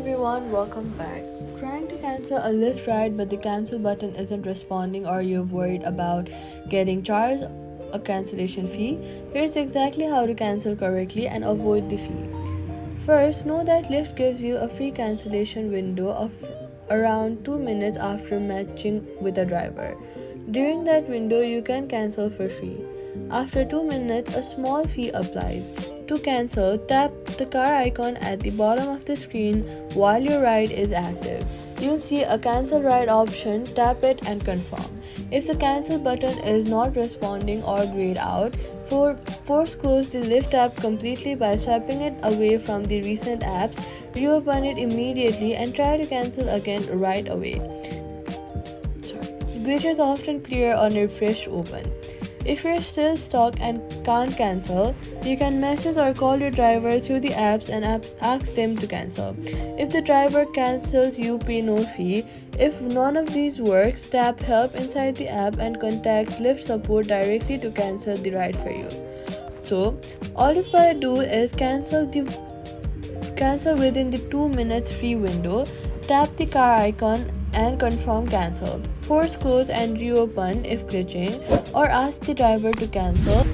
everyone, welcome back. Trying to cancel a Lyft ride but the cancel button isn't responding or you're worried about getting charged a cancellation fee? Here's exactly how to cancel correctly and avoid the fee. First, know that Lyft gives you a free cancellation window of around 2 minutes after matching with a driver. During that window, you can cancel for free. After 2 minutes, a small fee applies. To cancel, tap the car icon at the bottom of the screen while your ride is active. You'll see a cancel ride option, tap it and confirm. If the cancel button is not responding or grayed out, force close the Lyft app completely by swiping it away from the recent apps, reopen it immediately and try to cancel again right away. Glitches often clear on refresh open. If you're still stuck and can't cancel, you can message or call your driver through the apps and ask them to cancel. If the driver cancels, you pay no fee. If none of these works, tap help inside the app and contact Lyft support directly to cancel the ride for you. So, all you gotta do is cancel within the 2 minutes free window, tap the car icon and confirm cancel. Force close and reopen if glitching, or ask the driver to cancel.